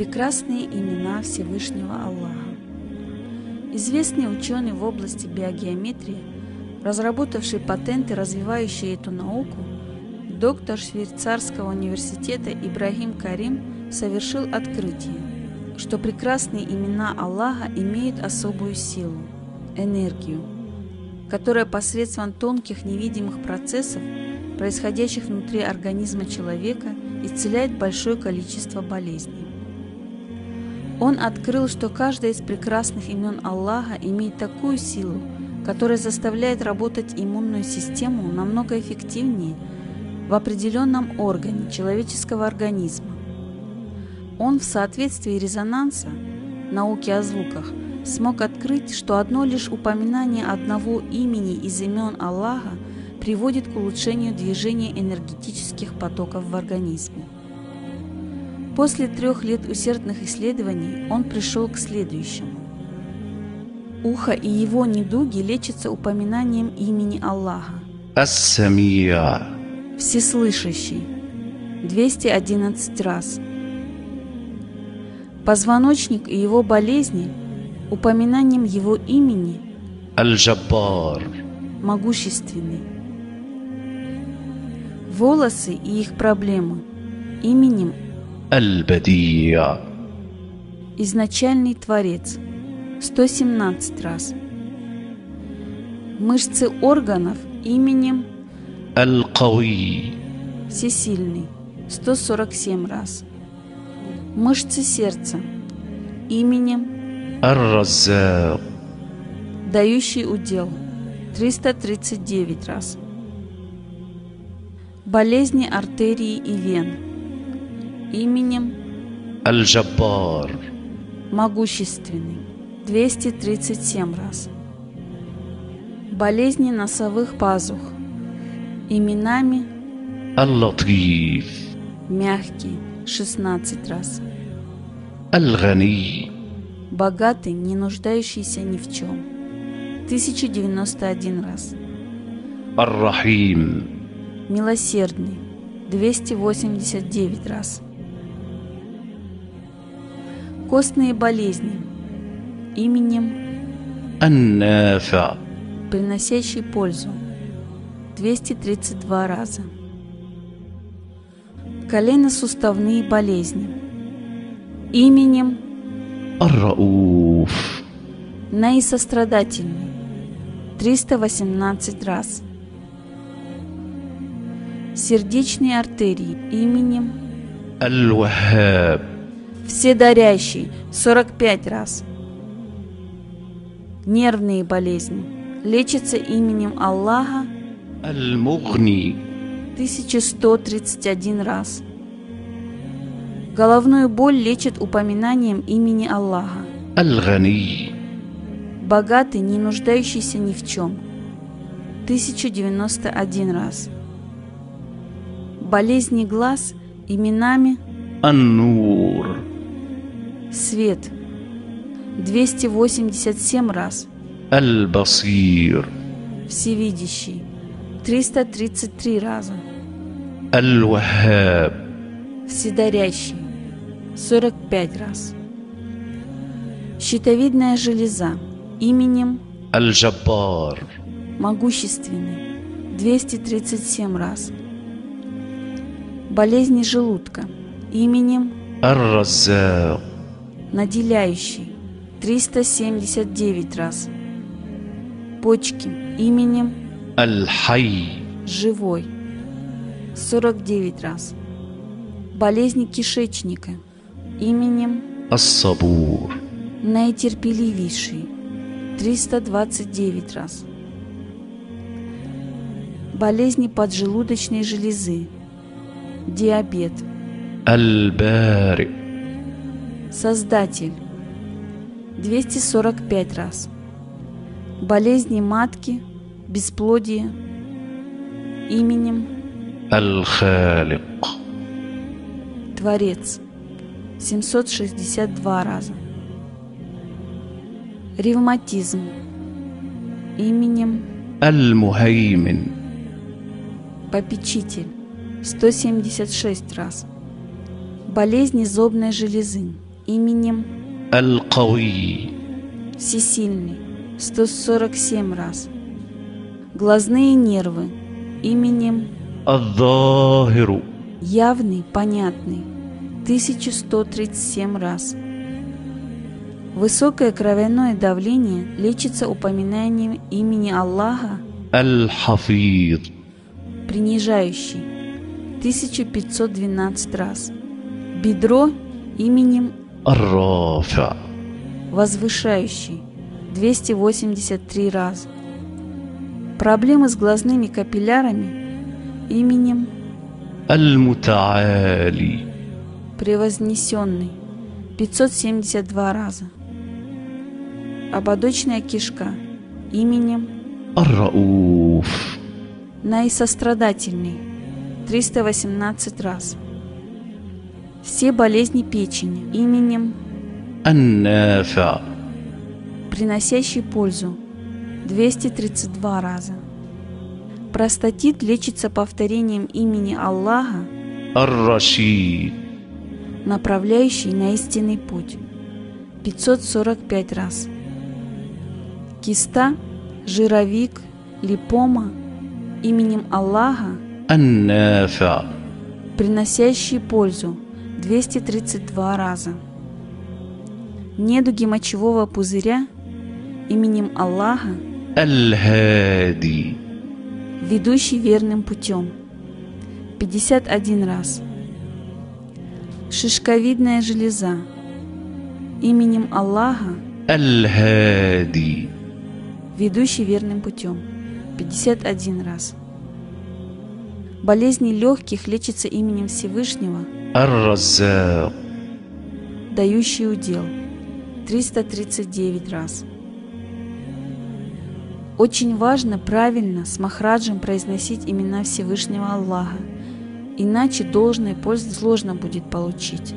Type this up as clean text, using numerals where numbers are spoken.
Прекрасные имена Всевышнего Аллаха. Известный ученый в области биогеометрии, разработавший патенты, развивающие эту науку, доктор швейцарского университета Ибрагим Карим совершил открытие, что прекрасные имена Аллаха имеют особую силу, энергию, которая посредством тонких невидимых процессов, происходящих внутри организма человека, исцеляет большое количество болезней. Он открыл, что каждое из прекрасных имен Аллаха имеет такую силу, которая заставляет работать иммунную систему намного эффективнее в определенном органе человеческого организма. Он в соответствии резонанса, науки о звуках, смог открыть, что одно лишь упоминание одного имени из имен Аллаха приводит к улучшению движения энергетических потоков в организме. После 3 лет усердных исследований он пришел к следующему. Ухо и его недуги лечатся упоминанием имени Аллаха. Ас-Самия. Всеслышащий. 211 раз. Позвоночник и его болезни упоминанием его имени. Аль-Джаббар. Могущественный. Волосы и их проблемы именем Аль-Бадия. Изначальный Творец 117 раз. Мышцы органов именем Аль-Кави. Всесильный 147 раз. Мышцы сердца именем Ар-Раззак. Дающий удел 339 раз. Болезни артерий и вен именем Аль-Джаббар. Могущественный 237 раз. Болезни носовых пазух именами Аль-Латиф. Мягкий 16 раз. Аль-Гани. Богатый, не нуждающийся ни в чем 1091 раз. Ар-Рахим. Милосердный 289 раз. Костные болезни именем Ан-Нафи. приносящий пользу 232 раза. Колено-суставные болезни именем Ар-Рауф. наисострадательный 318 раз. Сердечные артерии именем Аль-Ваххаб. Вседарящий 45 раз. Нервные болезни лечатся именем Аллаха Аль-Мугни. 1131 раз. Головную боль лечат упоминанием имени Аллаха. Аль-Гани. Богатый, не нуждающийся ни в чем 1091 раз. Болезни глаз именами Ан-Нур. Свет 287 раз. Аль-Басир. Всевидящий 333 раза. Аль-Ваххаб. Вседарящий 45 раз. Щитовидная железа именем Аль-Джаббар. Могущественный 237 раз. Болезни желудка именем Ар-Раззак. Наделяющий 379 раз. Почки именем Аль-Хай. Живой 49 раз. Болезни кишечника именем Ас-Сабур. Наитерпеливейший 329 раз. Болезни поджелудочной железы, диабет, Аль-Бари. Создатель 245 раз. Болезни матки, бесплодие именем Аль-Халик. Творец 762 раза. Ревматизм именем Аль-Мухаймин. Попечитель 176 раз. Болезни зобной железы именем القوي Всесильный 147 раз. Глазные нервы именем الظاهر Явный, понятный 1137 раз. Высокое кровяное давление лечится упоминанием имени Аллаха, الحفيظ принижающий 1512 раз. Бедро именем الرافع возвышающий 283 раза. Проблемы с глазными капиллярами именем المتعالي превознесенный 572 раза. Ободочная кишка именем الرؤوف наисострадательный 318 раз. Все болезни печени именем النافع приносящий пользу 232 раза. Простатит лечится повторением имени Аллаха, الرشيد направляющий на истинный путь 545 раз. Киста, жировик, липома именем Аллаха, النافع приносящий пользу 232 раза. Недуги мочевого пузыря именем Аллаха, الهادي ведущий верным путем 51 раз. Шишковидная железа именем Аллаха, الهادي ведущий верным путем 51 раз. Болезни легких лечатся именем Всевышнего, الرزاق дающий удел 339 раз. Очень важно правильно с махраджем произносить имена Всевышнего Аллаха, иначе должной пользы сложно будет получить.